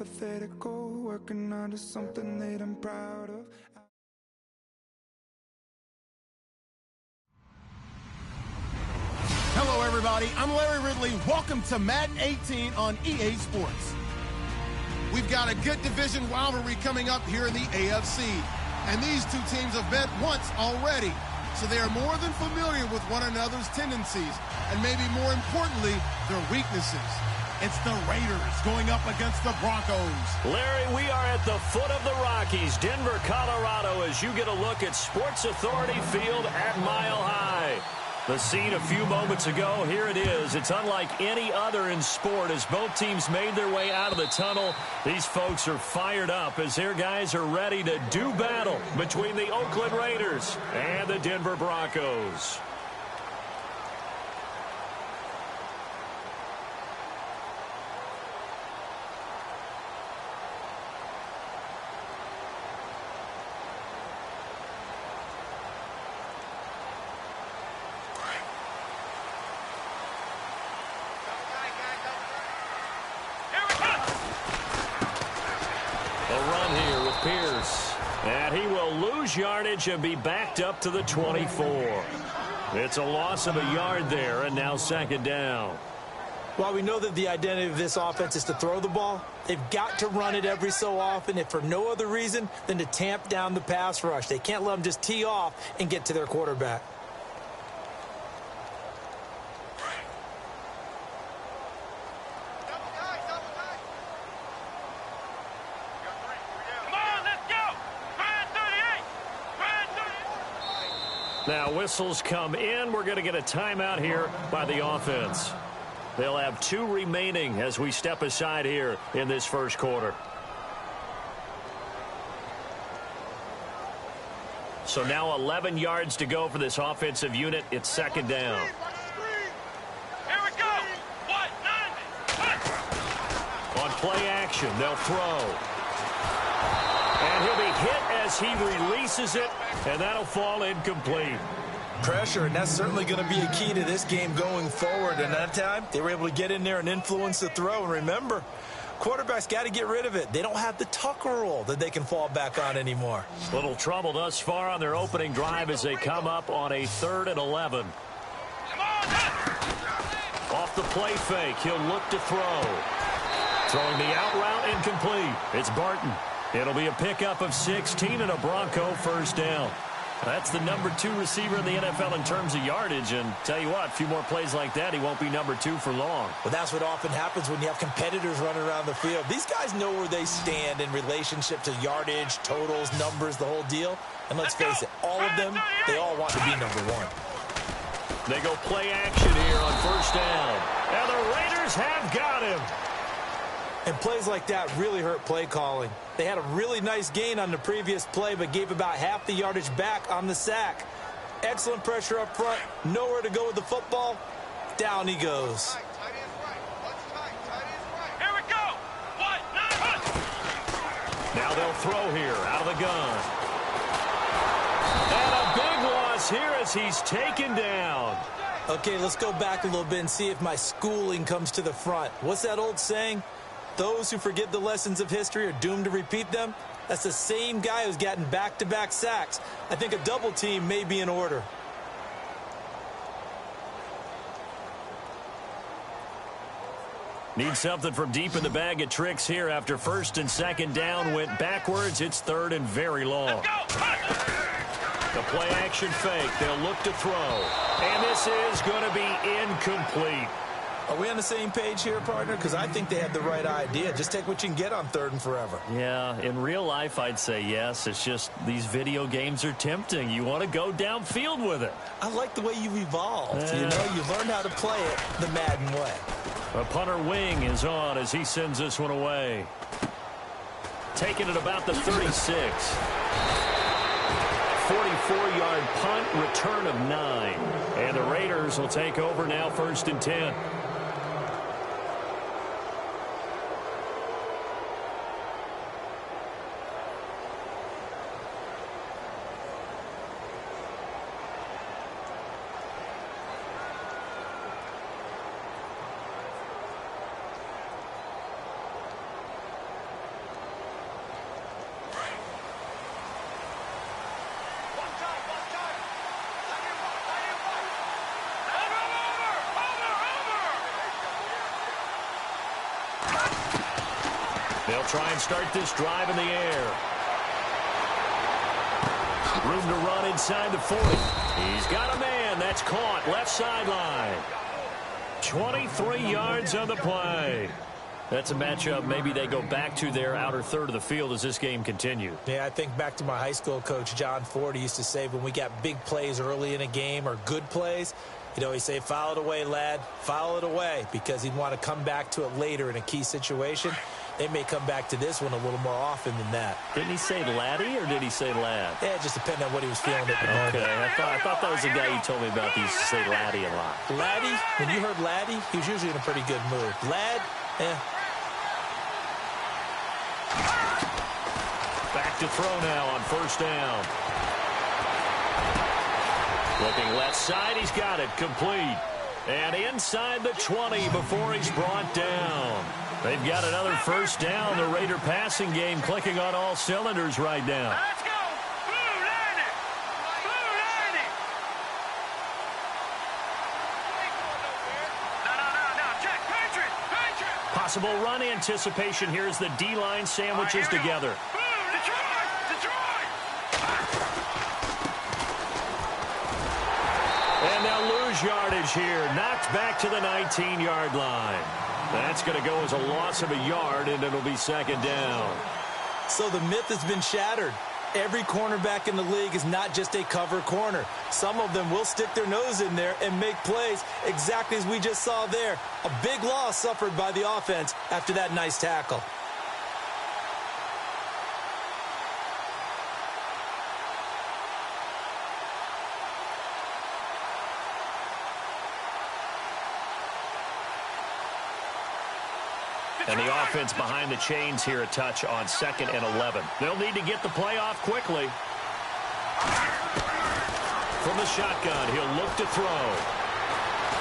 hypothetical, working on to something that I'm proud of. Hello, everybody. I'm Larry Ridley. Welcome to Madden 18 on EA Sports. We've got a good division rivalry coming up here in the AFC. And these two teams have met once already. So they are more than familiar with one another's tendencies. And maybe more importantly, their weaknesses. It's the Raiders going up against the Broncos. Larry, we are at the foot of the Rockies, Denver, Colorado, as you get a look at Sports Authority Field at Mile High. The scene a few moments ago, here it is. It's unlike any other in sport as both teams made their way out of the tunnel. These folks are fired up as their guys are ready to do battle between the Oakland Raiders and the Denver Broncos. And he will lose yardage and be backed up to the 24. It's a loss of a yard there, and now second down. While we know that the identity of this offense is to throw the ball, they've got to run it every so often, if for no other reason than to tamp down the pass rush. They can't let them just tee off and get to their quarterback. Now whistles come in. We're going to get a timeout here by the offense. They'll have 2 remaining as we step aside here in this first quarter. So now 11 yards to go for this offensive unit. It's second down. Here we go. On play action, they'll throw. And he'll be hit as he releases it, and that'll fall incomplete. Pressure, and that's certainly going to be a key to this game going forward. And that time, they were able to get in there and influence the throw. And remember, quarterbacks got to get rid of it. They don't have the Tucker roll that they can fall back on anymore. Little trouble thus far on their opening drive as they come up on a 3rd and 11. Off the play fake, he'll look to throw. Throwing the out route incomplete. It's Barton. It'll be a pickup of 16 and a Bronco first down. That's the number 2 receiver in the NFL in terms of yardage. And tell you what, a few more plays like that, he won't be number 2 for long. Well, that's what often happens when you have competitors running around the field. These guys know where they stand in relationship to yardage, totals, numbers, the whole deal. And let's face it, all of them, they all want to be number 1. They go play action here on first down. And the Raiders have got him. And plays like that really hurt play calling. They had a really nice gain on the previous play, but gave about half the yardage back on the sack. Excellent pressure up front. Nowhere to go with the football. Down he goes. Here we go. Now they'll throw here out of the gun. And a big loss here as he's taken down. Okay, let's go back a little bit and see if my schooling comes to the front. What's that old saying? Those who forget the lessons of history are doomed to repeat them. That's the same guy who's gotten back-to-back sacks. I think a double team may be in order. Need something from deep in the bag of tricks here after first and second down went backwards. It's 3rd and very long. The play action fake. They'll look to throw. And this is going to be incomplete. Are we on the same page here, partner? Because I think they had the right idea. Just take what you can get on 3rd and forever. Yeah, in real life, I'd say yes. It's just these video games are tempting. You want to go downfield with it. I like the way you've evolved. You know, you've learned how to play it the Madden way. A punter wing is on as he sends this one away. Taking it about the 36. 44-yard punt, return of 9. And the Raiders will take over now 1st and 10. They'll try and start this drive in the air. Room to run inside the 40. He's got a man. That's caught. Left sideline. 23 yards on the play. That's a matchup maybe they go back to their outer third of the field as this game continues. Yeah, I think back to my high school coach, John Ford. He used to say when we got big plays early in a game or good plays, you know, he'd say, foul it away, lad, foul it away, because he'd want to come back to it later in a key situation. They may come back to this one a little more often than that. Didn't he say laddie or did he say lad? Yeah, it just depended on what he was feeling at the moment. Okay, I thought that was the guy you told me about. He used to say laddie a lot. Laddie, when you heard laddie, he was usually in a pretty good mood. Lad, Back to throw now on first down. Looking left side, he's got it, complete. And inside the 20 before he's brought down. They've got another first down. The Raider passing game clicking on all cylinders right now. Let's go! Blue Lanny! Blue Lanny! No, check! Patriot! Possible run anticipation here as the D-line sandwiches together. Blue, Detroit! And they'll lose yardage here. Knocked back to the 19-yard line. That's going to go as a loss of a yard, and it'll be second down. So the myth has been shattered. Every cornerback in the league is not just a cover corner. Some of them will stick their nose in there and make plays exactly as we just saw there. A big loss suffered by the offense after that nice tackle. And the offense behind the chains here a touch on 2nd and 11. They'll need to get the play off quickly. From the shotgun, he'll look to throw.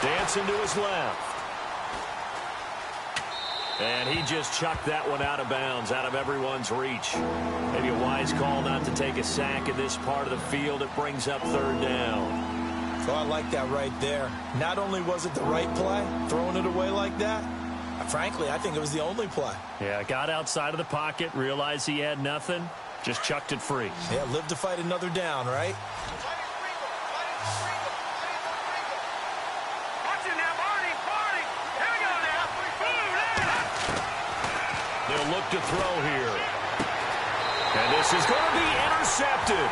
Dancing to his left. And he just chucked that one out of bounds, out of everyone's reach. Maybe a wise call not to take a sack in this part of the field. It brings up third down. So I like that right there. Not only was it the right play, throwing it away like that, frankly, I think it was the only play. Yeah, got outside of the pocket, realized he had nothing, just chucked it free. Yeah, live to fight another down, right? Watch it now, Barney! Here we go now! They'll look to throw here. And this is going to be intercepted.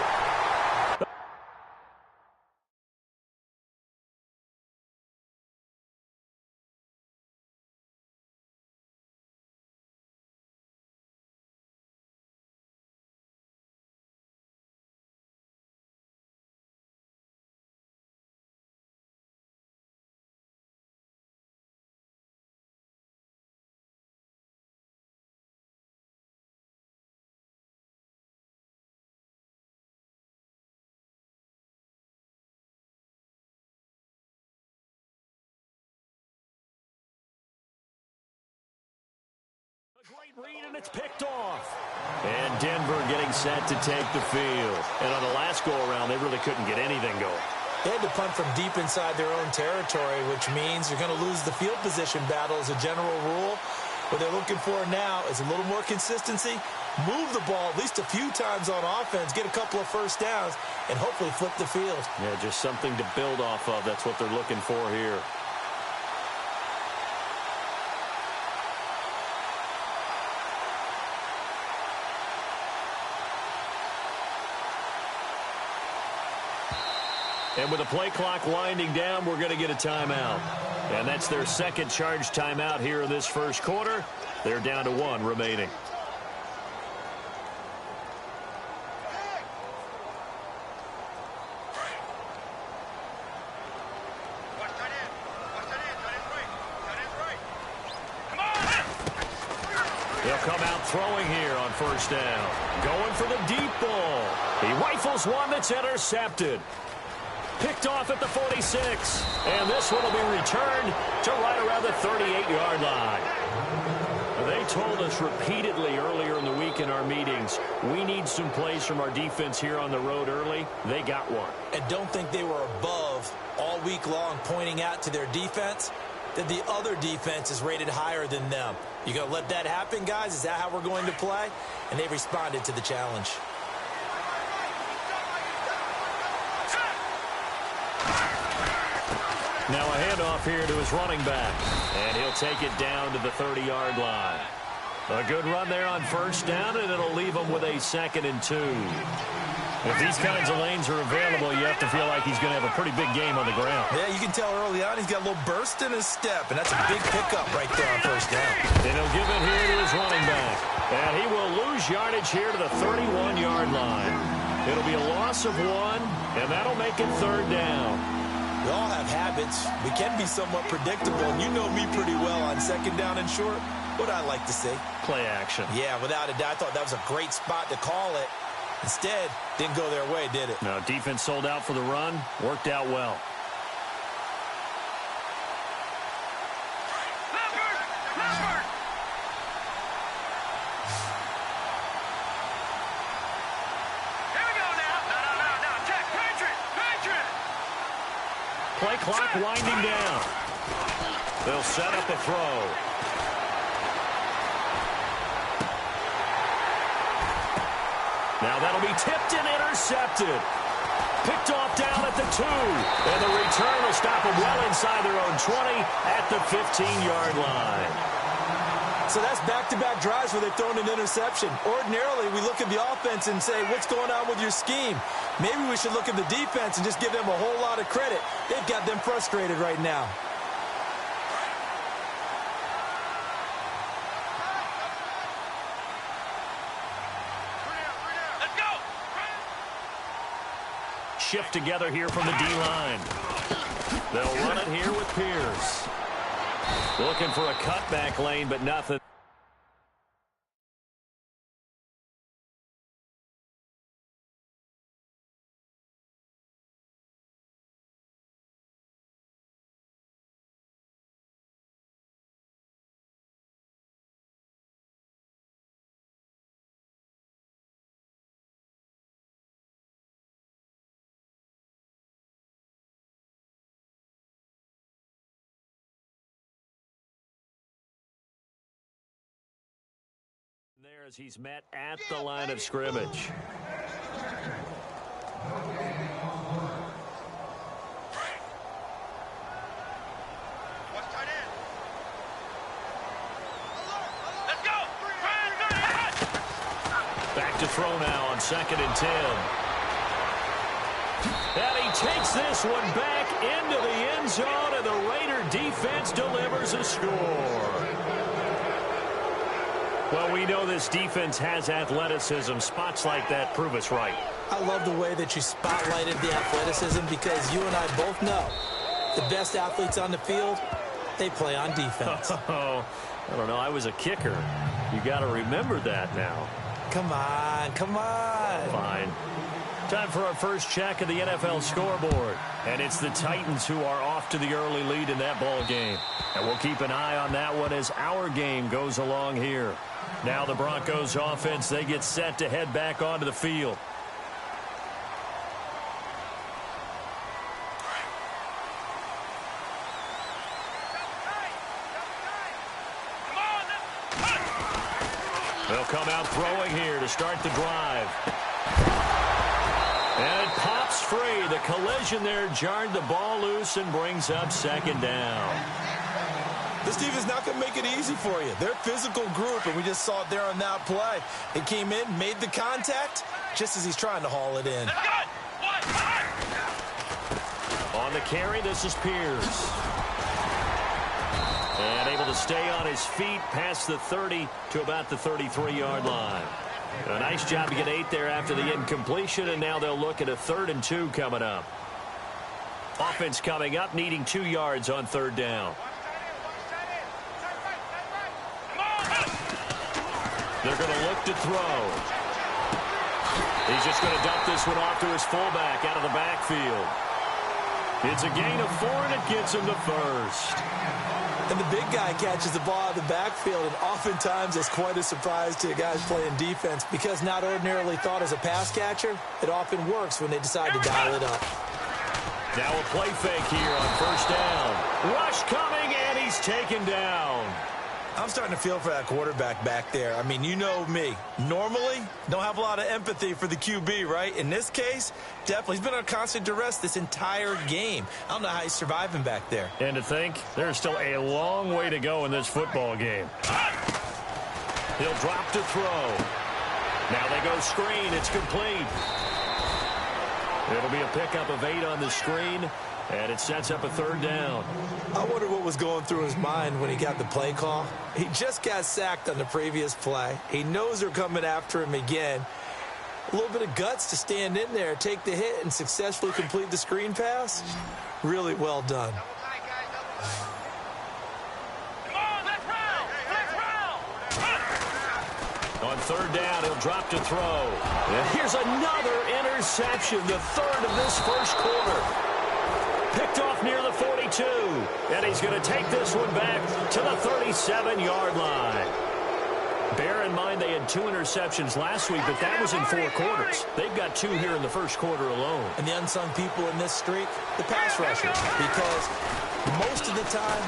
Great read, and it's picked off. And Denver getting set to take the field. And on the last go-around, they really couldn't get anything going. They had to punt from deep inside their own territory, which means you're going to lose the field position battle as a general rule. What they're looking for now is a little more consistency, move the ball at least a few times on offense, get a couple of first downs, and hopefully flip the field. Yeah, just something to build off of. That's what they're looking for here. And with the play clock winding down, we're going to get a timeout. And that's their second charge timeout here in this first quarter. They're down to 1 remaining. They'll come out throwing here on first down. Going for the deep ball. He rifles one that's intercepted. Picked off at the 46. And this one will be returned to right around the 38-yard line. They told us repeatedly earlier in the week in our meetings, we need some plays from our defense here on the road early. They got one. And don't think they were above all week long pointing out to their defense. that the other defense is rated higher than them. You going to let that happen, guys? Is that how we're going to play? And they responded to the challenge. Now a handoff here to his running back, and he'll take it down to the 30-yard line. A good run there on first down, and it'll leave him with a 2nd and 2. If these kinds of lanes are available, you have to feel like he's going to have a pretty big game on the ground. Yeah, you can tell early on he's got a little burst in his step, and that's a big pickup right there on first down. And he'll give it here to his running back. And he will lose yardage here to the 31-yard line. It'll be a loss of 1, and that'll make it 3rd down. We all have habits. We can be somewhat predictable, and you know me pretty well on 2nd down and short. What I like to say? Play action. Yeah, without a doubt. I thought that was a great spot to call it. Instead, didn't go their way, did it? No, defense sold out for the run. Worked out well. Here we go now. No. Check. Patriot. Play clock winding down. They'll set up a throw. Now that'll be tipped and intercepted. Picked off down at the 2. And the return will stop them well inside their own 20 at the 15-yard line. So that's back-to-back drives where they've thrown an interception. Ordinarily, we look at the offense and say, what's going on with your scheme? Maybe we should look at the defense and just give them a whole lot of credit. They've got them frustrated right now. Shift together here from the D-line. They'll run it here with Pierce. Looking for a cutback lane, but nothing. There as he's met at the line of scrimmage. Back to throw now on 2nd and 10. And he takes this one back into the end zone, and the Raider defense delivers a score. Well, we know this defense has athleticism. Spots like that prove us right. I love the way that you spotlighted the athleticism because you and I both know the best athletes on the field, they play on defense. I don't know. I was a kicker. You got to remember that now. Come on. Fine. Time for our first check of the NFL scoreboard. And it's the Titans who are off to the early lead in that ball game. And we'll keep an eye on that one as our game goes along here. Now the Broncos offense, they get set to head back onto the field. They'll come out throwing here to start the drive. And it pops free. The collision there jarred the ball loose and brings up 2nd down. This defense is not going to make it easy for you. They're a physical group, and we just saw it there on that play. It came in, made the contact, just as he's trying to haul it in. On the carry, this is Pierce. And able to stay on his feet past the 30 to about the 33-yard line. A nice job to get 8 there after the incompletion, and now they'll look at a 3rd and 2 coming up. Offense coming up, needing 2 yards on 3rd down. They're going to look to throw. He's just going to dump this one off to his fullback out of the backfield. It's a gain of 4, and it gets him to first. And the big guy catches the ball out of the backfield, and oftentimes it's quite a surprise to guys playing defense because not ordinarily thought as a pass catcher, it often works when they decide to dial it up. Now a play fake here on first down. Rush coming, and he is taken down. I'm starting to feel for that quarterback back there. I mean, you know me. Normally, don't have a lot of empathy for the QB, right? In this case, definitely. He's been on constant duress this entire game. I don't know how he's surviving back there. And to think, there's still a long way to go in this football game. He'll drop to throw. Now they go screen. It's complete. It'll be a pickup of 8 on the screen, and it sets up a 3rd down. I wonder what was going through his mind when he got the play call. He just got sacked on the previous play. He knows they're coming after him again. A little bit of guts to stand in there, take the hit, and successfully complete the screen pass. Really well done. On 3rd down, he'll drop to throw. And here's another interception, the 3rd of this first quarter. Picked off near the 42. And he's going to take this one back to the 37-yard line. Bear in mind they had 2 interceptions last week, but that was in 4 quarters. They've got 2 here in the first quarter alone. And the unsung people in this streak, the pass rushers. Because most of the time,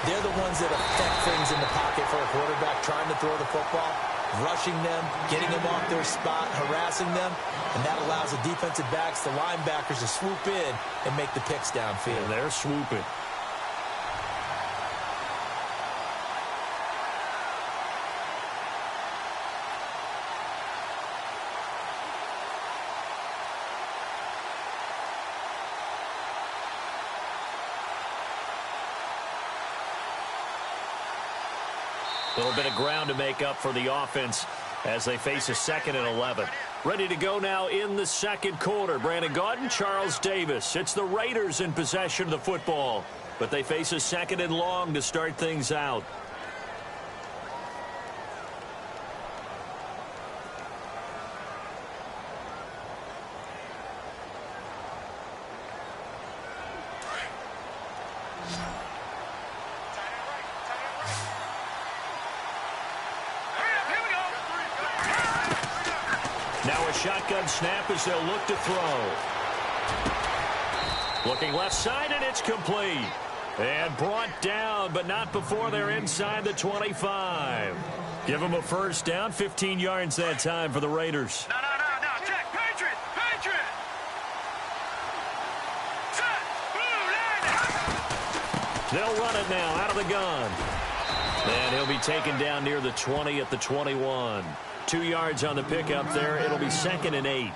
they're the ones that affect things in the pocket for a quarterback trying to throw the football. Rushing them, getting them off their spot, harassing them, and that allows the defensive backs, the linebackers, to swoop in and make the picks downfield. And they're swooping. A little bit of ground to make up for the offense as they face a 2nd and 11. Ready to go now in the second quarter. Brandon Gaudin, Charles Davis. It's the Raiders in possession of the football, but they face a 2nd and long to start things out. Now a shotgun snap as they'll look to throw. Looking left side, and it's complete. And brought down, but not before they're inside the 25. Give them a first down, 15 yards that time for the Raiders. No. Check. Patriot. Set. Blue line. They'll run it now out of the gun. And he'll be taken down near the 20 at the 21. 2 yards on the pickup there. It'll be 2nd and 8.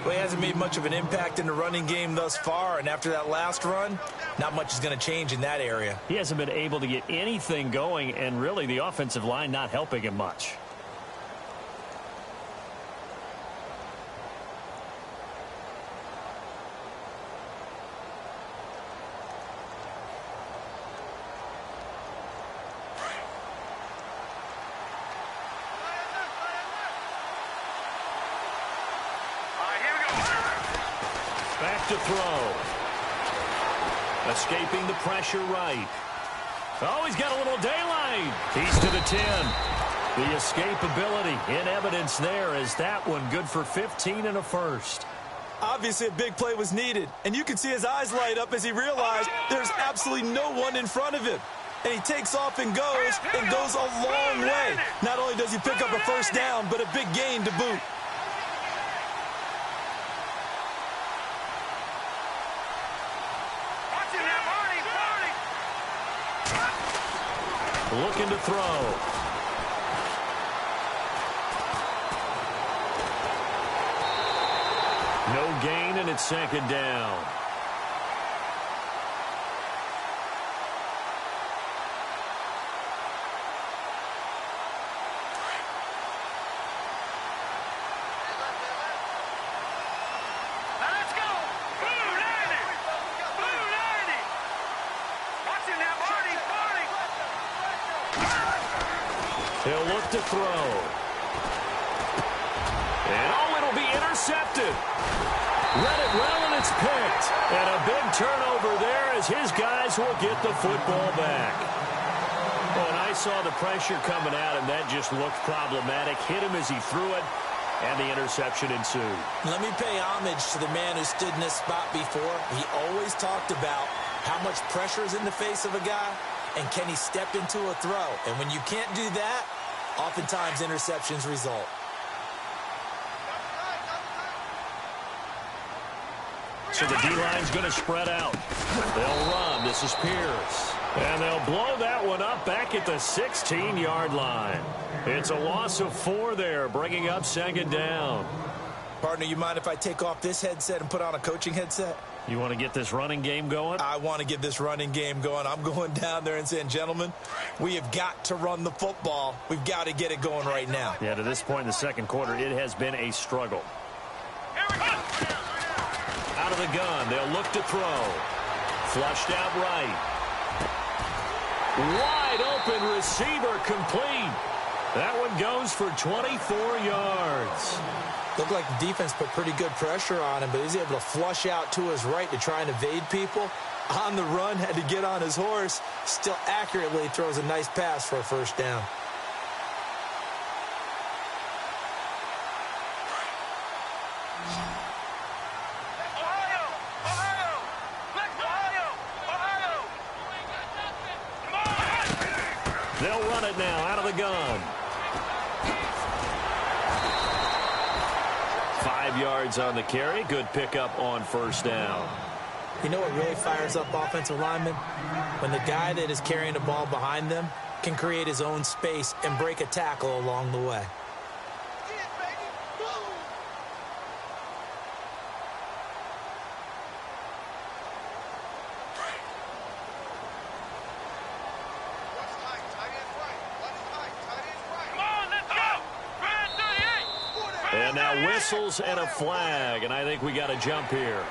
Well, he hasn't made much of an impact in the running game thus far, and after that last run, not much is going to change in that area. He hasn't been able to get anything going, and really the offensive line not helping him much. Back to throw. Escaping the pressure right. Oh, he's got a little daylight. He's to the 10. The escapability in evidence there as that one good for 15 and a first. Obviously, a big play was needed, and you can see his eyes light up as he realized there's absolutely no one in front of him. And he takes off and goes a long way. Not only does he pick up a first down, but a big gain to boot. Looking to throw. No gain, and it's 2nd down. He'll look to throw. And it'll be intercepted. Read it well, and it's picked. And a big turnover there as his guys will get the football back. Oh, and I saw the pressure coming at him. That just looked problematic. Hit him as he threw it, and the interception ensued. Let me pay homage to the man who stood in this spot before. He always talked about how much pressure is in the face of a guy. and can he step into a throw? And when you can't do that, oftentimes interceptions result. So the D-line's going to spread out. They'll run. This is Pierce. And they'll blow that one up back at the 16-yard line. It's a loss of 4 there, bringing up second down. Partner, you mind if I take off this headset and put on a coaching headset? You want to get this running game going? I want to get this running game going. I'm going down there and saying, gentlemen, we have got to run the football. We've got to get it going right now. Yeah, to this point in the second quarter, it has been a struggle. Out of the gun, they'll look to throw. Flushed out right. Wide open receiver complete. That one goes for 24 yards. Looked like the defense put pretty good pressure on him, but he's able to flush out to his right to try and evade people. On the run, had to get on his horse. Still accurately throws a nice pass for a first down. They'll run it now out of the gun. 5 yards on the carry. Good pickup on first down. You know what really fires up offensive linemen? When the guy that is carrying the ball behind them can create his own space and break a tackle along the way. And now whistles and a flag, and I think we got a jump here.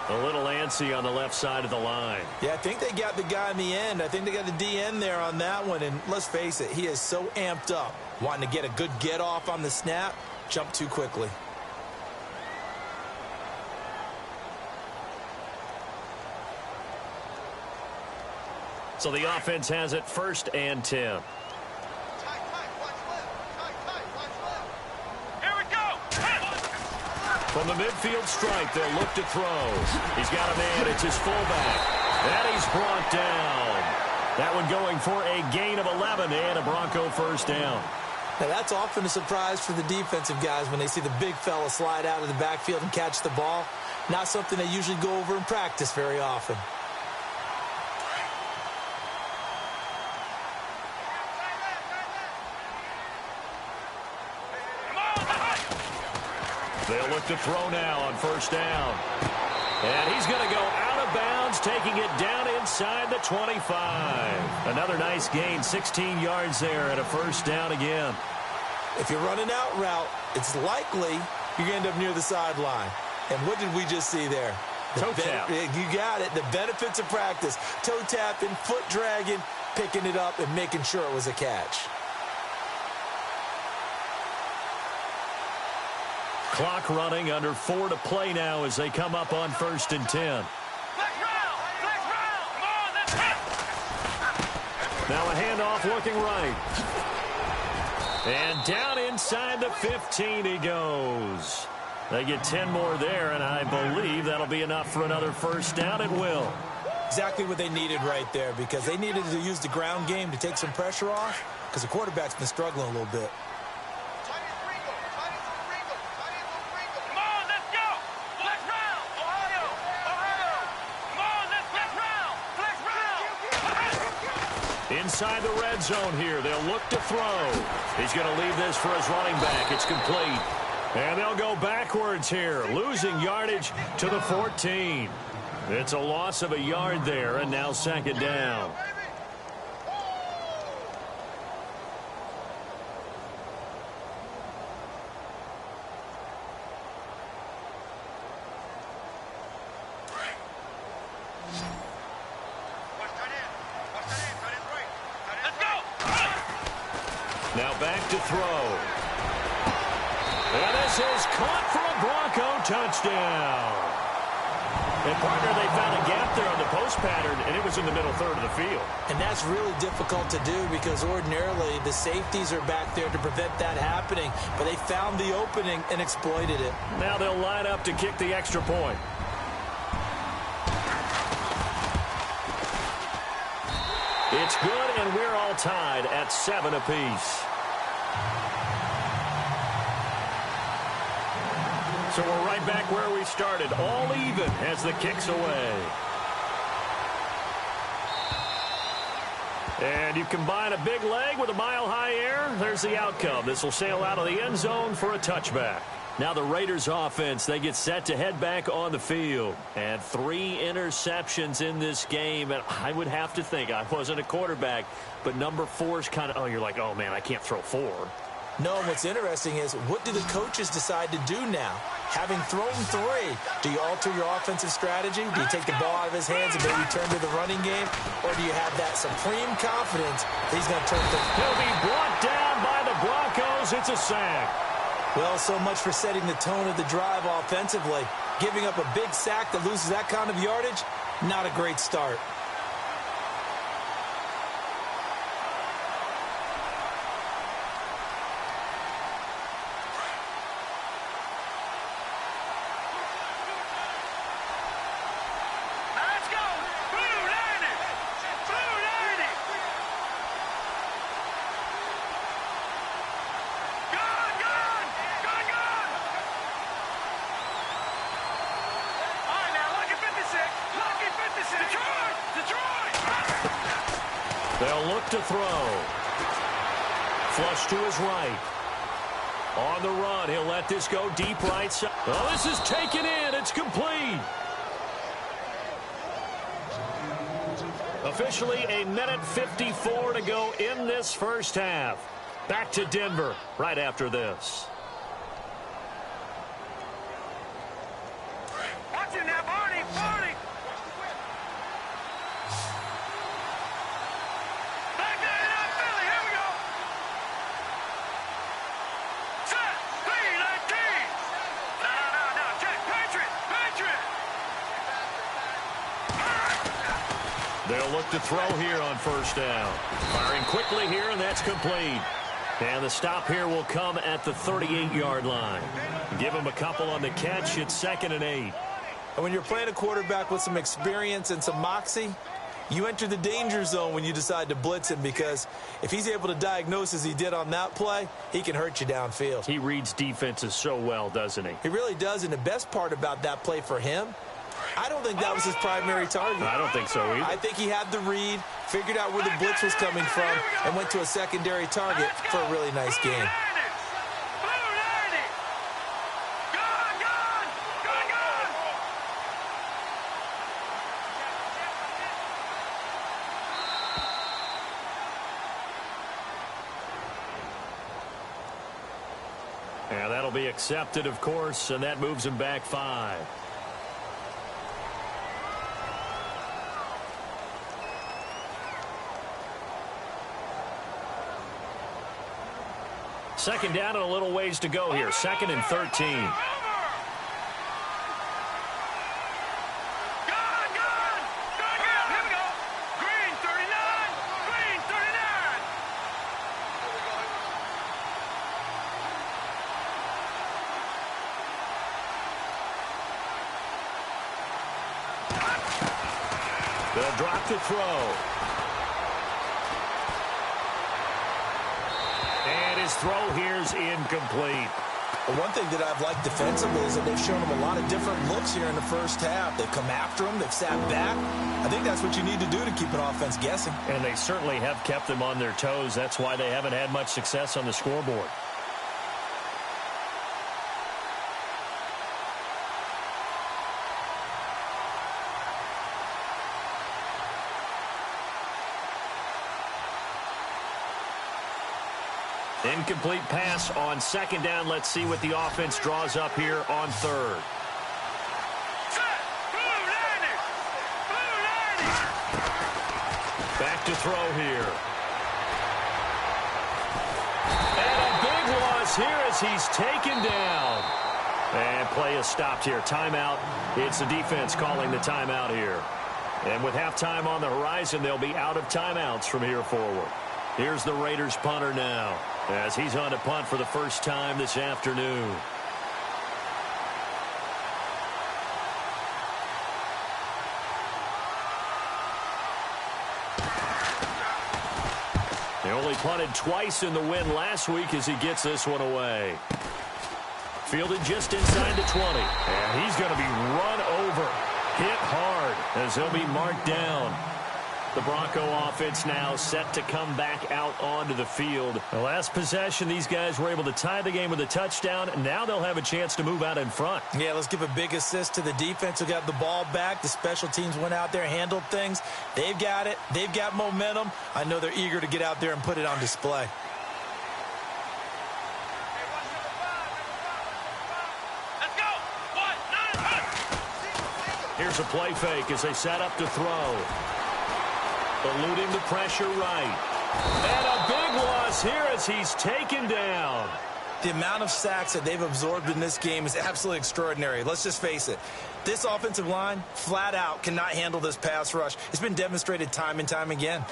A little antsy on the left side of the line. Yeah, I think they got the guy in the end. I think they got the DN there on that one, and let's face it, he is so amped up, wanting to get a good get-off on the snap, jump too quickly. So the offense has it 1st and 10. From the midfield stripe, they'll look to throw. He's got a man. It's his fullback. And he's brought down. That one going for a gain of 11 and a Bronco first down. Now, that's often a surprise for the defensive guys when they see the big fella slide out of the backfield and catch the ball. Not something they usually go over in practice very often. They'll look to throw now on first down. And he's going to go out of bounds, taking it down inside the 25. Another nice gain, 16 yards there, and a first down again. If you're running out route, it's likely you're going to end up near the sideline. And what did we just see there? Toe tap. You got it. The benefits of practice. Toe tapping, foot dragging, picking it up, and making sure it was a catch. Clock running, under 4 to play now as they come up on 1st and 10. Now a handoff looking right. And down inside the 15 he goes. They get 10 more there, and I believe that'll be enough for another first down. It will. Exactly what they needed right there, because they needed to use the ground game to take some pressure off, because the quarterback's been struggling a little bit. Inside the red zone here. They'll look to throw. He's going to leave this for his running back. It's complete. And they'll go backwards here, losing yardage to the 14. It's a loss of a yard there, and now second down. Now back to throw. And this is caught for a Bronco touchdown. And, partner, they found a gap there on the post pattern, and it was in the middle third of the field. And that's really difficult to do because ordinarily the safeties are back there to prevent that happening. But they found the opening and exploited it. Now they'll line up to kick the extra point. It's good, and we're all tied at 7 apiece. So we're right back where we started, all even as the kick's away. And you combine a big leg with a mile-high air, there's the outcome. This will sail out of the end zone for a touchback. Now the Raiders offense, they get set to head back on the field. And 3 interceptions in this game. And I would have to think, I wasn't a quarterback, but number 4 is kind of, oh, you're like, oh, man, I can't throw 4. No, and what's interesting is, what do the coaches decide to do now? Having thrown 3, do you alter your offensive strategy? Do you take the ball out of his hands and maybe turn to the running game? Or do you have that supreme confidence that he's going to turn to... He'll be brought down by the Broncos. It's a sack. Well, so much for setting the tone of the drive offensively. Giving up a big sack that loses that kind of yardage, not a great start. They'll look to throw. Flush to his right. On the run, he'll let this go deep right side. Oh, this is taken in. It's complete. Officially a minute 54 to go in this first half. Back to Denver right after this. Watch it now, Barney! Barney! Back there in Philly, here we go! Set! 3-19! No, check! Patriot! They'll look to throw here on first down. Firing quickly here, and that's complete. And the stop here will come at the 38-yard line. Give him a couple on the catch. It's 2nd and 8. And when you're playing a quarterback with some experience and some moxie, you enter the danger zone when you decide to blitz him, because if he's able to diagnose as he did on that play, he can hurt you downfield. He reads defenses so well, doesn't he? He really does, and the best part about that play for him, I don't think that was his primary target. I don't think so either. I think he had the read, figured out where the blitz was coming from, and went to a secondary target for a really nice game. And that'll be accepted, of course, and that moves him back 5. Second down and a little ways to go here. 2nd and 13. They'll drop the throw. And his throw here's incomplete. Well, one thing that I've liked defensively is that they've shown him a lot of different looks here in the first half. They've come after him. They've sat back. I think that's what you need to do to keep an offense guessing. And they certainly have kept them on their toes. That's why they haven't had much success on the scoreboard. Incomplete pass on 2nd down. Let's see what the offense draws up here on 3rd. Back to throw here. And a big loss here as he's taken down. And play is stopped here. Timeout. It's the defense calling the timeout here. And with halftime on the horizon, they'll be out of timeouts from here forward. Here's the Raiders punter now, as he's on to punt for the first time this afternoon. They only punted twice in the win last week as he gets this one away. Fielded just inside the 20. And he's going to be run over. Hit hard as he'll be marked down. The Bronco offense now set to come back out onto the field. The last possession, these guys were able to tie the game with a touchdown. Now they'll have a chance to move out in front. Yeah, let's give a big assist to the defense who got the ball back. The special teams went out there, handled things. They've got it. They've got momentum. I know they're eager to get out there and put it on display. Let's go. 1, 9, 1. Here's a play fake as they set up to throw. Eluding the pressure right. And a big loss here as he's taken down. The amount of sacks that they've absorbed in this game is absolutely extraordinary. Let's just face it. This offensive line, flat out, cannot handle this pass rush. It's been demonstrated time and time again.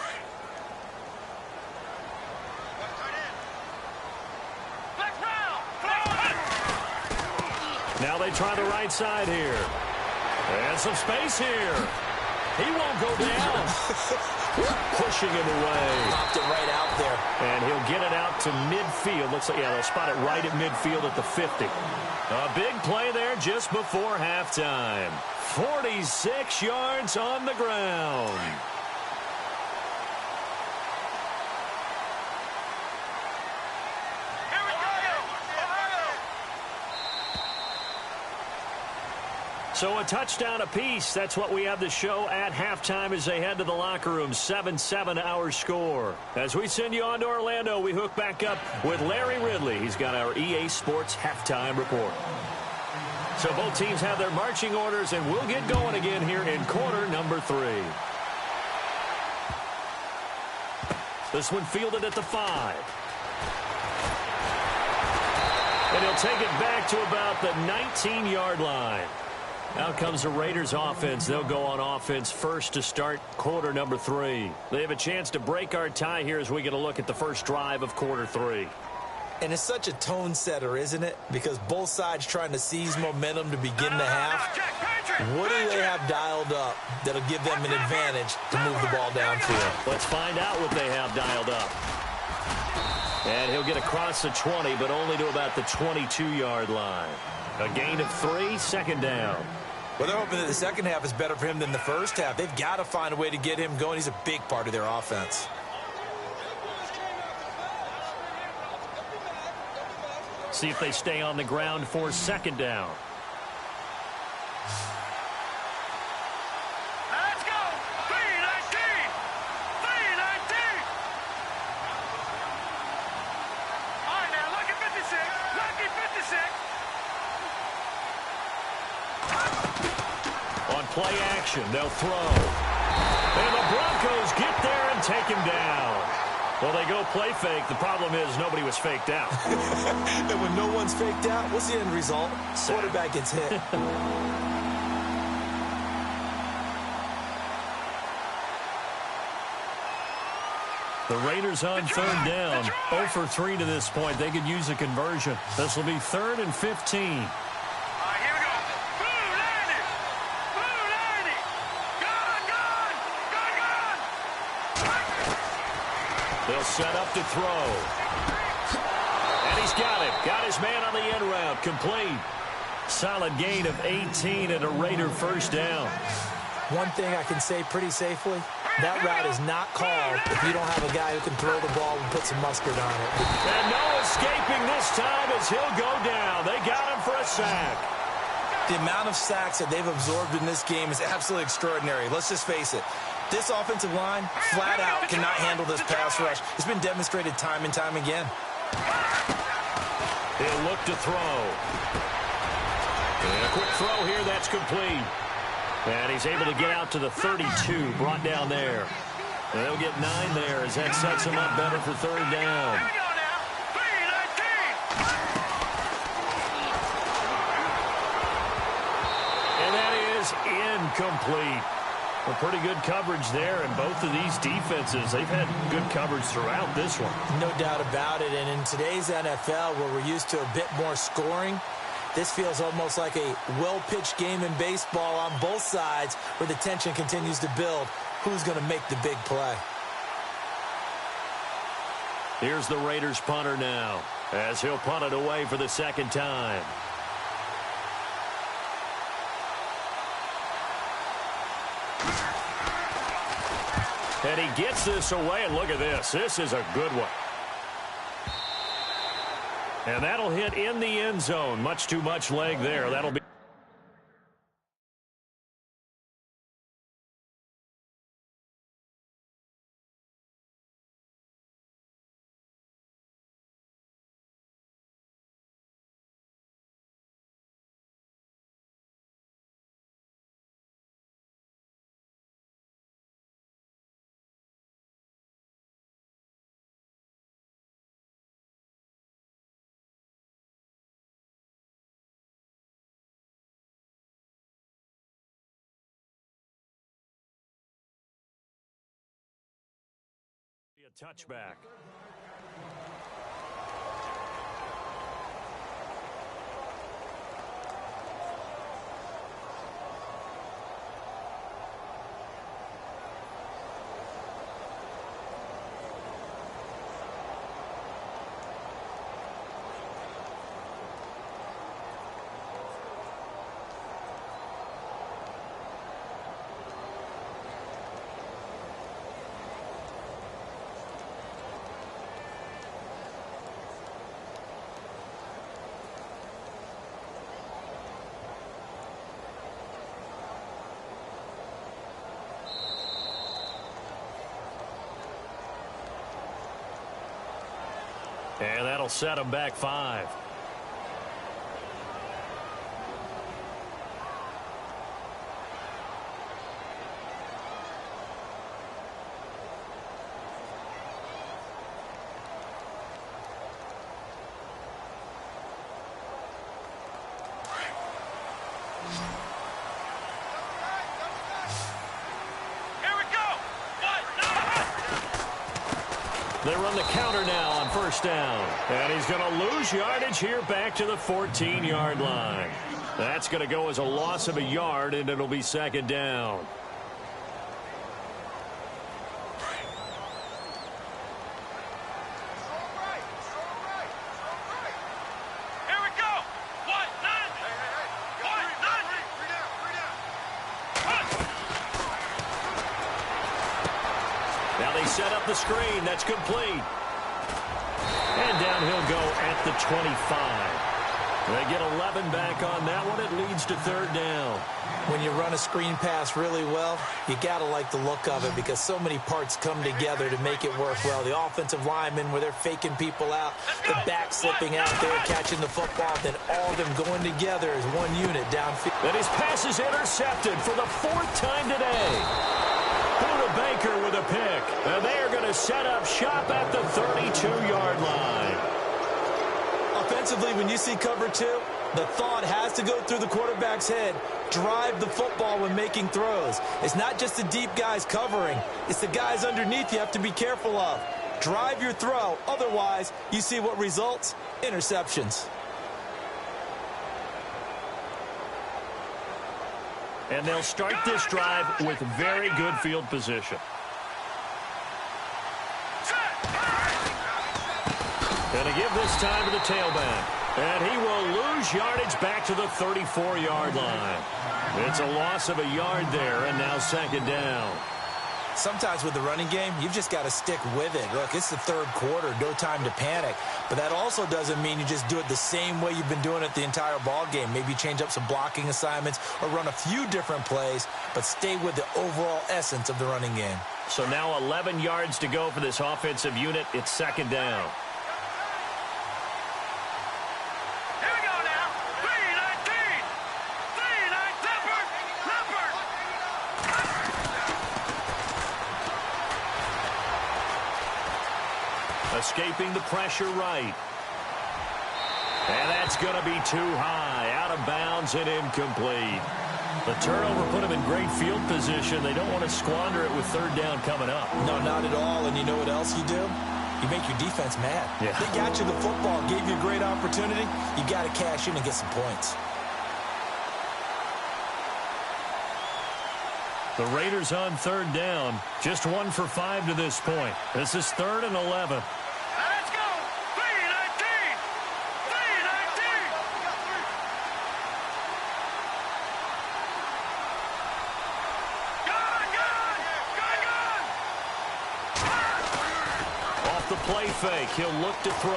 Now they try the right side here. And some space here. He won't go down. Pushing him away. Popped it right out there. And he'll get it out to midfield. Looks like, yeah, they'll spot it right at midfield at the 50. A big play there just before halftime. 46 yards on the ground. So a touchdown apiece. That's what we have to show at halftime as they head to the locker room. 7-7 our score. As we send you on to Orlando, we hook back up with Larry Ridley. He's got our EA Sports halftime report. So both teams have their marching orders, and we'll get going again here in quarter number 3. This one fielded at the 5. And he'll take it back to about the 19-yard line. Out comes the Raiders offense. They'll go on offense first to start quarter number 3. They have a chance to break our tie here as we get a look at the first drive of quarter 3. And it's such a tone setter, isn't it? Because both sides trying to seize momentum to begin the half. What do they have dialed up that'll give them an advantage to move the ball downfield? Let's find out what they have dialed up. And he'll get across the 20, but only to about the 22-yard line. A gain of 3, second down. Well, they're hoping that the second half is better for him than the first half. They've got to find a way to get him going. He's a big part of their offense. See if they stay on the ground for second down. Let's go. 3-19. 3-19. All right, now, lucky 56. Lucky 56. On play action, they'll throw. And the Broncos get there and take him down. Well, they go play fake. The problem is nobody was faked out. And when no one's faked out, what's the end result? Quarterback gets hit. The Raiders on third down. 0 for 3 to this point. They could use a conversion. This will be 3rd and 15. They'll set up to throw. And he's got it. Got his man on the end route. Complete. Solid gain of 18 and a Raider first down. One thing I can say pretty safely, that route is not called if you don't have a guy who can throw the ball and put some mustard on it. And no escaping this time as he'll go down. They got him for a sack. The amount of sacks that they've absorbed in this game is absolutely extraordinary. Let's just face it. This offensive line, flat out, cannot handle this pass rush. It's been demonstrated time and time again. He'll look to throw. And a quick throw here, that's complete. And he's able to get out to the 32, brought down there. And they'll get 9 there as that sets him up better for third down. And that is incomplete. Well, pretty good coverage there, and both of these defenses, they've had good coverage throughout this one. No doubt about it, and in today's NFL, where we're used to a bit more scoring, this feels almost like a well-pitched game in baseball on both sides where the tension continues to build. Who's going to make the big play? Here's the Raiders punter now, as he'll punt it away for the second time. And he gets this away, and look at this. This is a good one. And that'll hit in the end zone. Much too much leg there. That'll be... A touchback. And that'll set him back 5. They run the counter now on first down. And he's going to lose yardage here back to the 14-yard line. That's going to go as a loss of a yard, and it'll be second down. Set up the screen. That's complete. And down he'll go at the 25. They get 11 back on that one. It leads to third down. When you run a screen pass really well, you got to like the look of it because so many parts come together to make it work well. The offensive linemen where they're faking people out, the back slipping out there, catching the football, then all of them going together as one unit downfield. And his pass is intercepted for the 4th time today. Buda Baker with a pick. And they are going to set up shop at the 32-yard line. Offensively, when you see cover 2, the thought has to go through the quarterback's head. Drive the football when making throws. It's not just the deep guys covering. It's the guys underneath you have to be careful of. Drive your throw. Otherwise, you see what results? Interceptions. And they'll start this drive with very good field position. Going to give this time to the tailback. And he will lose yardage back to the 34-yard line. It's a loss of a yard there, and now second down. Sometimes with the running game, you've just got to stick with it. Look, it's the third quarter, no time to panic. But that also doesn't mean you just do it the same way you've been doing it the entire ball game. Maybe change up some blocking assignments or run a few different plays, but stay with the overall essence of the running game. So now 11 yards to go for this offensive unit. It's second down. Escaping the pressure right. And that's going to be too high. Out of bounds and incomplete. The turnover put them in great field position. They don't want to squander it with third down coming up. No, not at all. And you know what else you do? You make your defense mad. Yeah. They got you the football, gave you a great opportunity. You got to cash in and get some points. The Raiders on third down. Just 1 for 5 to this point. This is 3rd and 11. the play fake. He'll look to throw.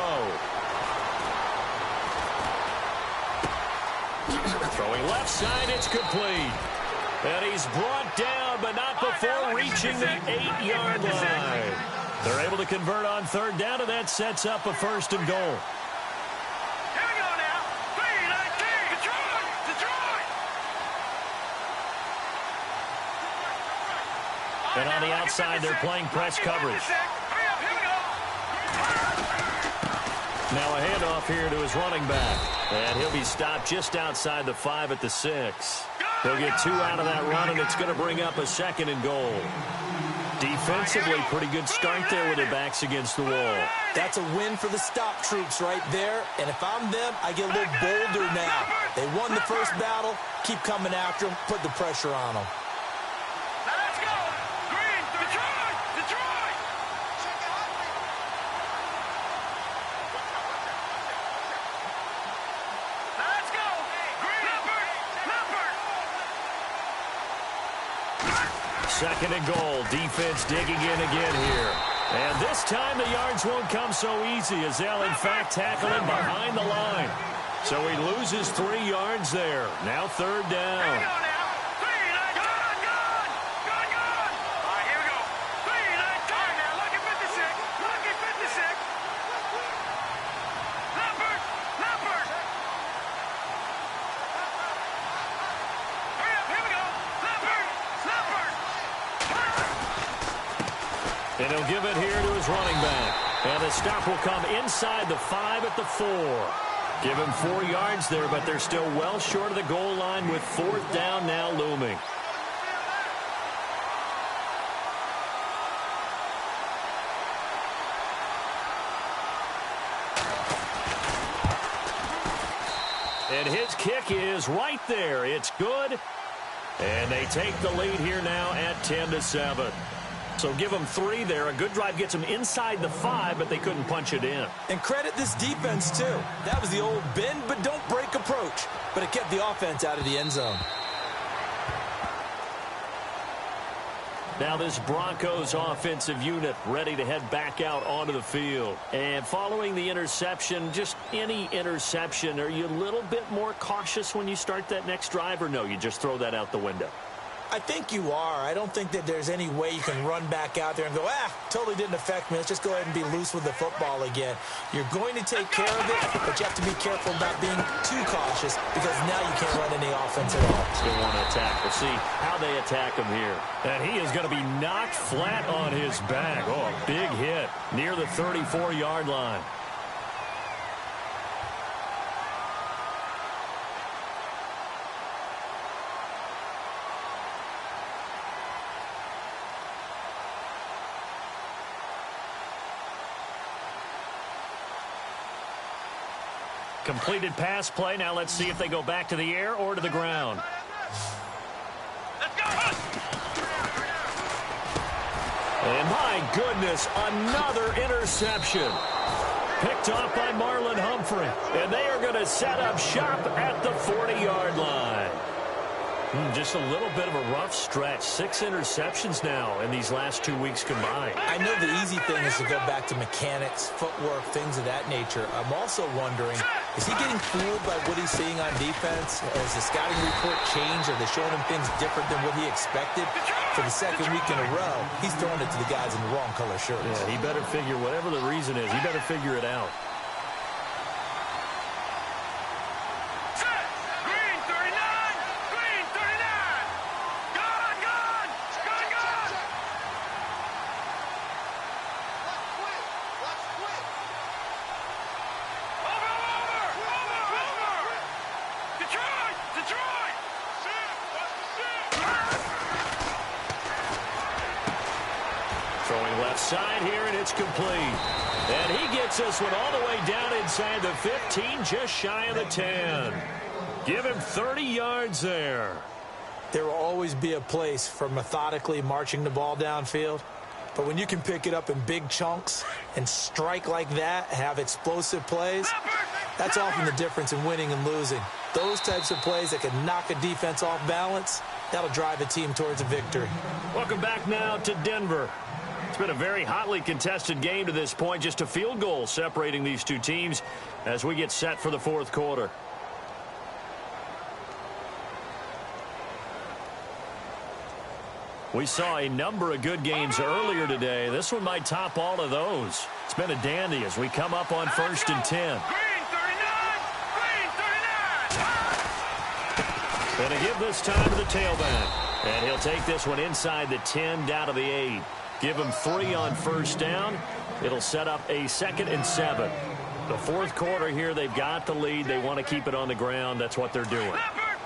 Throwing left side, it's complete. And he's brought down, but not before reaching the 8-yard line. They're able to convert on third down, and that sets up a first and goal. Here we go now. 3-19. Detroit. And on the outside, they're playing press coverage. Hurry up, here we go. Now a handoff here to his running back. And he'll be stopped just outside the 5 at the 6. He'll get 2 out of that run, and it's going to bring up a second and goal. Defensively, pretty good start there with their backs against the wall. That's a win for the stop troops right there. And if I'm them, I get a little bolder now. They won the first battle. Keep coming after them. Put the pressure on them. Let's go. Green, Detroit. Let's go. Green, Leopard. Second and goal. Defense digging in again here. And this time the yards won't come so easy as they'll, in fact, tackle him behind the line. So he loses 3 yards there. Now third down. Here we go now. 3-9. Gone. All right, here we go. 3-9. All right, now look at 56. Leopard. Hurry up, here we go. Leopard. And he'll give it here to his running back. And the stop will come inside the 5 at the 4. Give him 4 yards there, but they're still well short of the goal line with fourth down now looming. And his kick is right there. It's good. And they take the lead here now at 10-7. So give them 3 there. A good drive gets them inside the 5, but they couldn't punch it in. And credit this defense, too. That was the old bend but don't break approach. But it kept the offense out of the end zone. Now this Broncos offensive unit ready to head back out onto the field. And following the interception, just any interception, are you a little bit more cautious when you start that next drive, or no, you just throw that out the window? I think you are. I don't think that there's any way you can run back out there and go, totally didn't affect me. Let's just go ahead and be loose with the football again. You're going to take care of it, but you have to be careful about being too cautious because now you can't run any offense at all. Still want to attack. We'll see how they attack him here. And he is going to be knocked flat on his back. Oh, a big hit near the 34-yard line. Completed pass play. Now let's see if they go back to the air or to the ground. Let's go. And my goodness, another interception. Picked off by Marlon Humphrey. And they are going to set up shop at the 40-yard line. Just a little bit of a rough stretch. 6 interceptions now in these last 2 weeks combined. I know the easy thing is to go back to mechanics, footwork, things of that nature. I'm also wondering, is he getting fooled by what he's seeing on defense? Has the scouting report changed? Are they showing him things different than what he expected? For the second week in a row, he's throwing it to the guys in the wrong color shirts. Yeah, he better figure, whatever the reason is, he better figure it out. Side here, and it's complete. And he gets this one all the way down inside the 15, just shy of the 10. Give him 30 yards there. There will always be a place for methodically marching the ball downfield. But when you can pick it up in big chunks and strike like that, have explosive plays, that's often the difference in winning and losing. Those types of plays that can knock a defense off balance, that'll drive a team towards a victory. Welcome back now to Denver. It's been a very hotly contested game to this point. Just a field goal separating these two teams as we get set for the fourth quarter. We saw a number of good games earlier today. This one might top all of those. It's been a dandy as we come up on 1st and 10. Going to give this time to the tailback. And he'll take this one inside the 10 down to the 8. Give him 3 on 1st down. It'll set up a 2nd and 7. The fourth quarter here, they've got the lead. They want to keep it on the ground. That's what they're doing.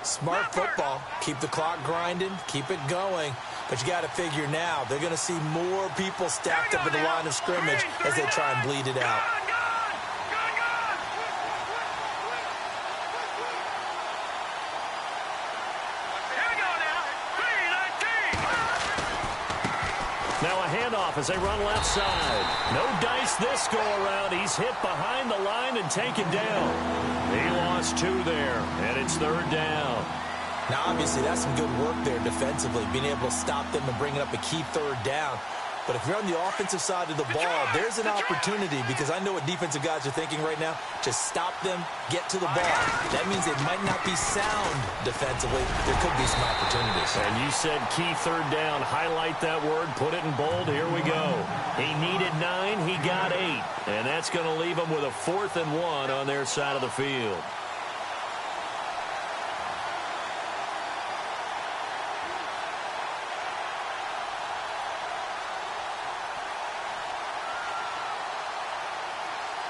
Smart football. Keep the clock grinding. Keep it going. But you got to figure now, they're going to see more people stacked up at the line of scrimmage as they try and bleed it out. Now a handoff as they run left side. No dice this go around. He's hit behind the line and taken down. He lost 2 there, and it's 3rd down. Now, obviously, that's some good work there defensively, being able to stop them and bringing up a key 3rd down. But if you're on the offensive side of the ball, there's an opportunity, because I know what defensive guys are thinking right now. Just stop them, get to the ball. That means they might not be sound defensively. There could be some opportunities. And you said key 3rd down. Highlight that word. Put it in bold. Here we go. He needed 9. He got 8. And that's going to leave them with a 4th and 1 on their side of the field.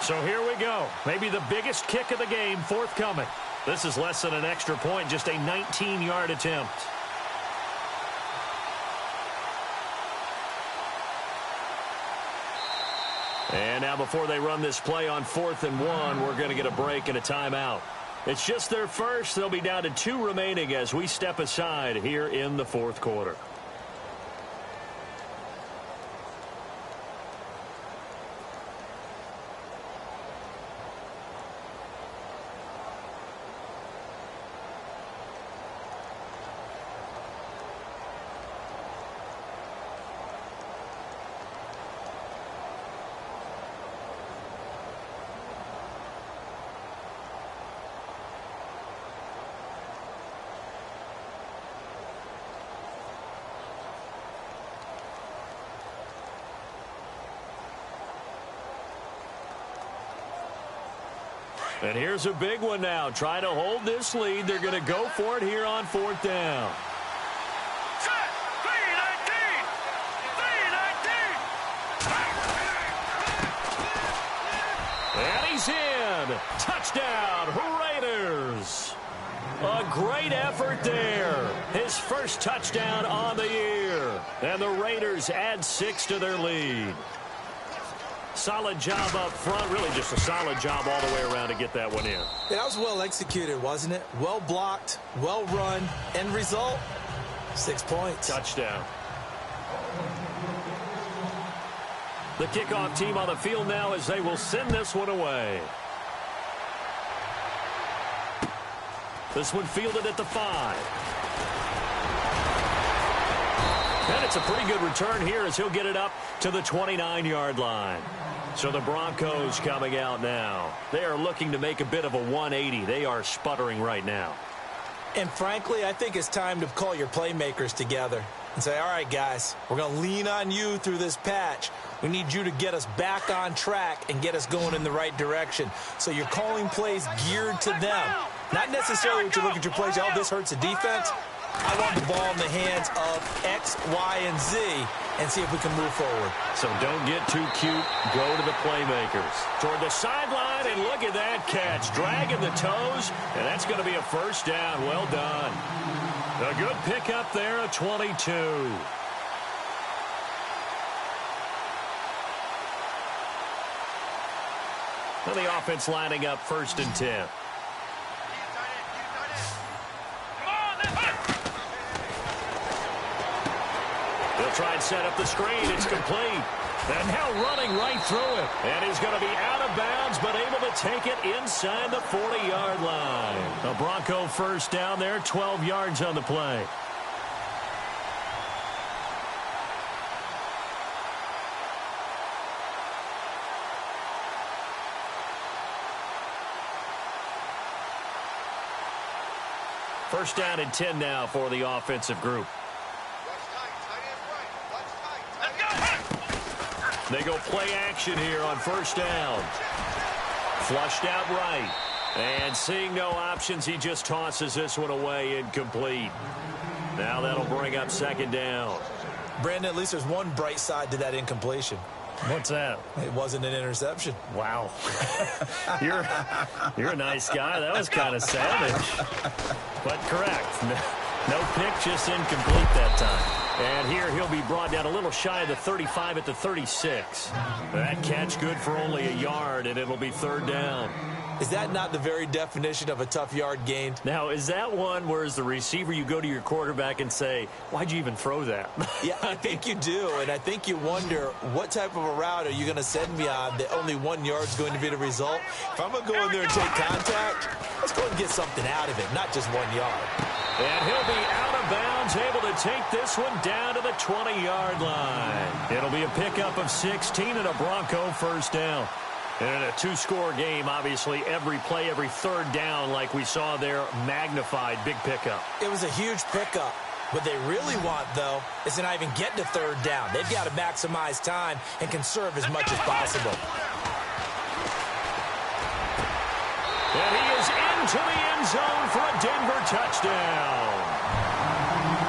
So here we go. Maybe the biggest kick of the game forthcoming. This is less than an extra point, just a 19-yard attempt. And now before they run this play on 4th and 1, we're going to get a break and a timeout. It's just their first. They'll be down to 2 remaining as we step aside here in the fourth quarter. And here's a big one now. Trying to hold this lead. They're going to go for it here on 4th down. And he's in. Touchdown, Raiders. A great effort there. His first touchdown on the year. And the Raiders add 6 to their lead. Solid job up front. Really just a solid job all the way around to get that one in. Yeah, that was well executed, wasn't it? Well blocked, well run. End result, 6 points. Touchdown. The kickoff team on the field now as they will send this one away. This one fielded at the 5. And it's a pretty good return here as he'll get it up to the 29-yard line. So the Broncos coming out now. They are looking to make a bit of a 180. They are sputtering right now. And frankly, I think it's time to call your playmakers together and say, all right, guys, we're going to lean on you through this patch. We need you to get us back on track and get us going in the right direction. So you're calling plays geared to them. Not necessarily what you look at your plays, oh, this hurts the defense. I want the ball in the hands of X, Y, and Z and see if we can move forward. So don't get too cute. Go to the playmakers. Toward the sideline, and look at that catch. Dragging the toes, and that's going to be a first down. Well done. A good pickup there, a 22. Well, the offense lining up 1st and 10. They'll try and set up the screen. It's complete. And now running right through it. And he's going to be out of bounds, but able to take it inside the 40-yard line. A Bronco first down there, 12 yards on the play. First down and 10 now for the offensive group. They go play action here on first down. Flushed out right. And seeing no options, he just tosses this one away, incomplete. Now that'll bring up second down. Brandon, at least there's one bright side to that incompletion. What's that? It wasn't an interception. Wow. You're a nice guy. That was kind of savage. But correct. No pick, just incomplete that time. And here he'll be brought down a little shy of the 35 at the 36. That catch good for only a yard, and it'll be third down. Is that not the very definition of a tough yard gained? Now, is that one where as the receiver you go to your quarterback and say, why'd you even throw that? Yeah, I think you do, and I think you wonder what type of a route are you going to send me on that only 1 yard's going to be the result? If I'm going to go in there and take contact, let's go and get something out of it, not just 1 yard. And he'll be out of bounds, able to take this one down to the 20-yard line. It'll be a pickup of 16 and a Bronco first down. And in a two-score game, obviously, every play, every third down, like we saw there, magnified, big pickup. It was a huge pickup. What they really want, though, is to not even get to third down. They've got to maximize time and conserve as much as possible. And he is into the end zone for a Denver touchdown.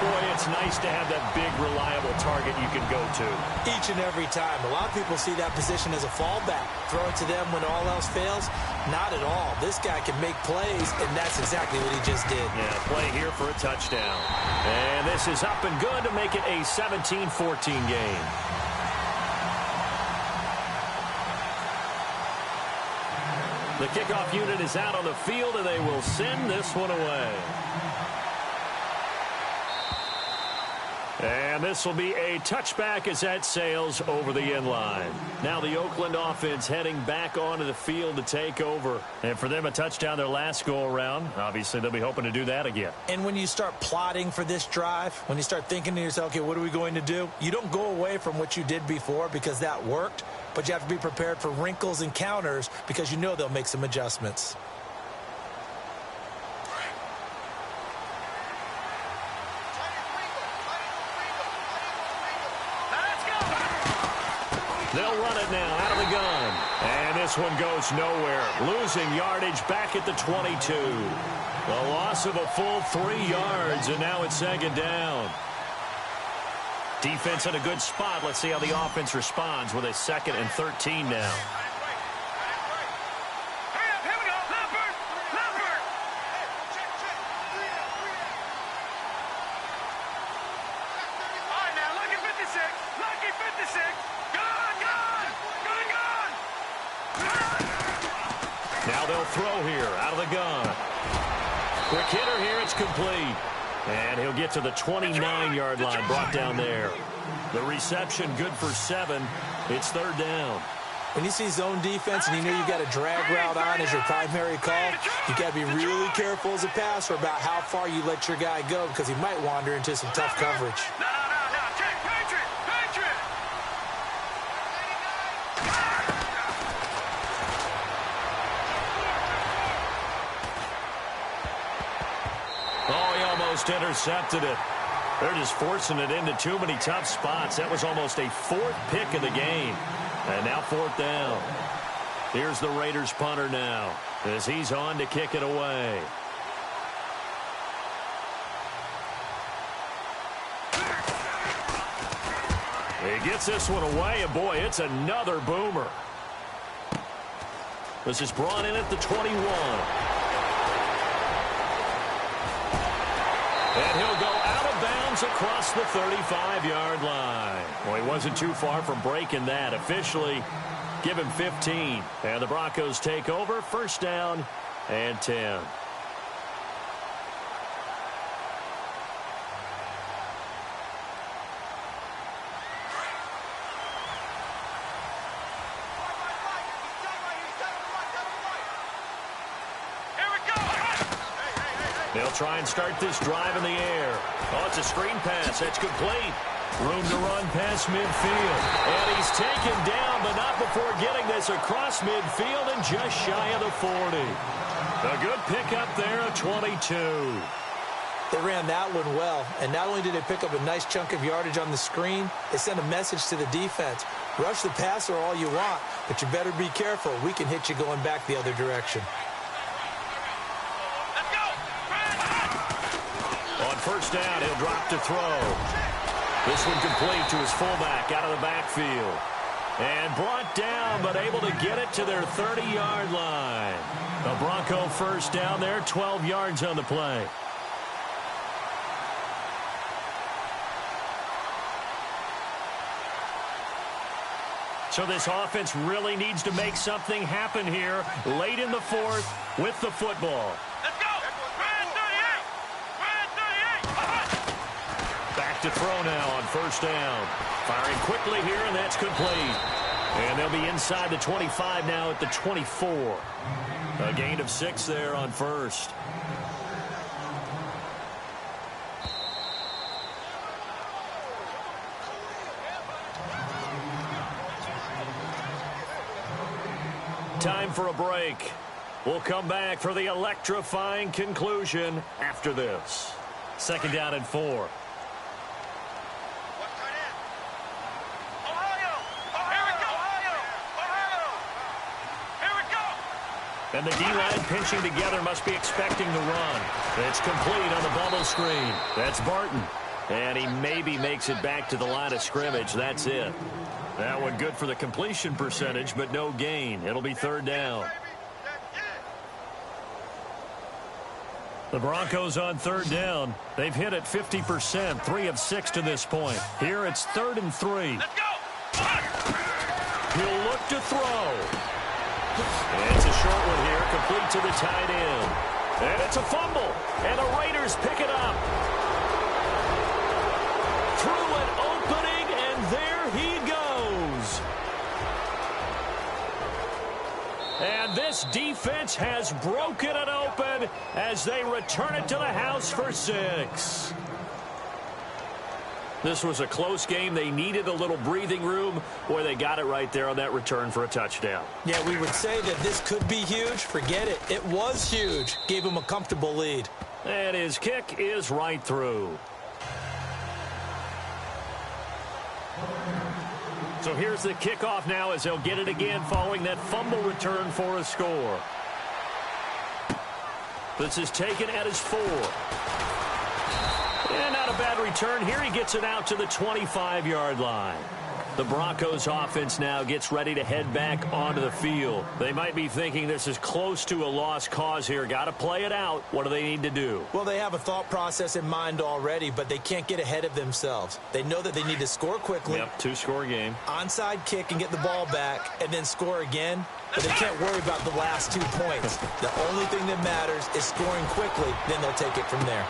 Boy, it's nice to have that big, reliable target you can go to. Each and every time. A lot of people see that position as a fallback. Throw it to them when all else fails? Not at all. This guy can make plays, and that's exactly what he just did. Yeah, play here for a touchdown. And this is up and good to make it a 17-14 game. The kickoff unit is out on the field, and they will send this one away. And this will be a touchback as that sails over the end line. Now the Oakland offense heading back onto the field to take over. And for them, a touchdown their last go-around. Obviously, they'll be hoping to do that again. And when you start plotting for this drive, when you start thinking to yourself, okay, what are we going to do? You don't go away from what you did before because that worked, but you have to be prepared for wrinkles and counters because you know they'll make some adjustments. They'll run it now out of the gun. And this one goes nowhere. Losing yardage back at the 22. A loss of a full 3 yards, and now it's second down. Defense in a good spot. Let's see how the offense responds with a 2nd and 13 now. Now they'll throw here out of the gun. Quick hitter here, it's complete. And he'll get to the 29-yard line, brought down there. The reception good for 7. It's third down. When you see zone defense and you know you've got a drag route on as your primary call, you've got to be really careful as a passer about how far you let your guy go because he might wander into some tough coverage. Intercepted it. They're just forcing it into too many tough spots. That was almost a 4th pick of the game. And now 4th down. Here's the Raiders punter now as he's on to kick it away. He gets this one away, and boy, it's another boomer. This is brought in at the 21. And he'll go out of bounds across the 35-yard line. Well, he wasn't too far from breaking that. Officially, give him 15. And the Broncos take over. First down and 10. They'll try and start this drive in the air. Oh, it's a screen pass. That's complete. Room to run past midfield. And he's taken down, but not before getting this across midfield and just shy of the 40. A good pickup there, a 22. They ran that one well, and not only did they pick up a nice chunk of yardage on the screen, they sent a message to the defense. Rush the passer all you want, but you better be careful. We can hit you going back the other direction. Let's go! On first down, he'll drop to throw. This one complete to his fullback out of the backfield. And brought down, but able to get it to their 30-yard line. A Bronco first down there, 12 yards on the play. So this offense really needs to make something happen here late in the fourth with the football. Let's go! We're at 38! We're at 38! Back to throw now on first down. Firing quickly here, and that's complete. And they'll be inside the 25 now at the 24. A gain of 6 there on first. Time for a break. We'll come back for the electrifying conclusion after this. Second down and 4. Ohio! Here we go! Ohio! Here we go! And the D-line pinching together must be expecting the run. It's complete on the bubble screen. That's Barton. And he maybe makes it back to the line of scrimmage. That's it. That one good for the completion percentage, but no gain. It'll be third down. The Broncos on third down. They've hit it 50%, 3 of 6 to this point. Here it's 3rd and 3. Let's go! He'll look to throw. And it's a short one here, complete to the tight end. And it's a fumble, and the Raiders pick it up. Through an opening, and there he goes. And this defense has broken it open as they return it to the house for 6. This was a close game. They needed a little breathing room. Boy, they got it right there on that return for a touchdown. Yeah, we would say that this could be huge. Forget it. It was huge. Gave him a comfortable lead. And his kick is right through. So here's the kickoff now as they'll get it again following that fumble return for a score. This is taken at his 4. And not a bad return. Here he gets it out to the 25-yard line. The Broncos offense now gets ready to head back onto the field. They might be thinking this is close to a lost cause here. Got to play it out. What do they need to do? Well, they have a thought process in mind already, but they can't get ahead of themselves. They know that they need to score quickly. Yep, 2-score game. Onside kick and get the ball back and then score again. But they can't worry about the last 2 points. The only thing that matters is scoring quickly. Then they'll take it from there.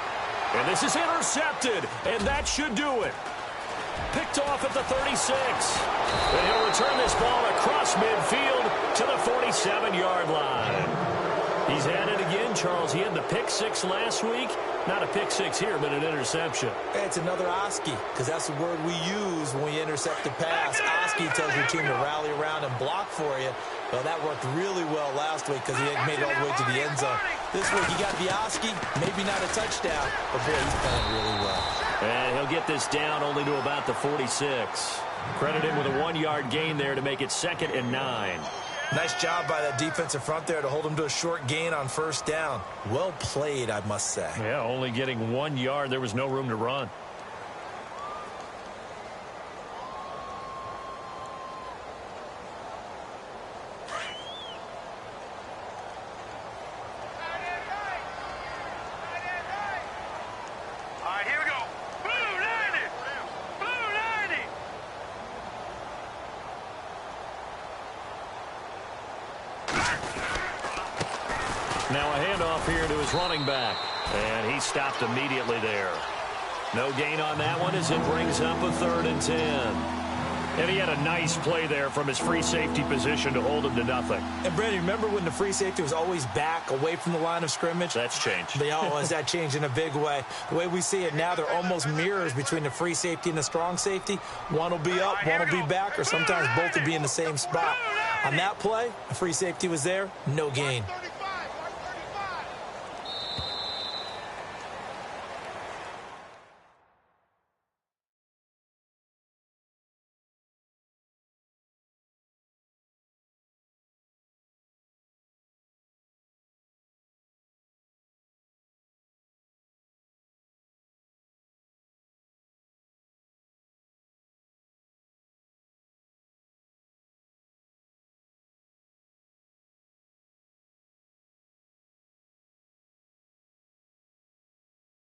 And this is intercepted, and that should do it. Picked off at the 36. And he'll return this ball across midfield to the 47-yard line. He's at it again, Charles. He had the pick 6 last week. Not a pick 6 here, but an interception. Hey, it's another Oski, because that's the word we use when we intercept the pass. Oski tells your team to rally around and block for you. Well, that worked really well last week because he made it all the way to the end zone. This week, he got the Oski, maybe not a touchdown, but boy, he's playing really well. And he'll get this down only to about the 46. Credit him with a 1-yard gain there to make it 2nd and 9. Nice job by that defensive front there to hold him to a short gain on first down. Well played, I must say. Yeah, only getting 1 yard. There was no room to run. All right, here we go. Blue 90! Blue 90! Now a handoff here to his running back. And he stopped immediately there. No gain on that one as it brings up a 3rd and 10. And he had a nice play there from his free safety position to hold him to nothing. And, Brady, remember when the free safety was always back away from the line of scrimmage? That's changed. That changed in a big way. The way we see it now, they're almost mirrors between the free safety and the strong safety. One will be up, one will be back, or sometimes both will be in the same spot. On that play, the free safety was there, no gain.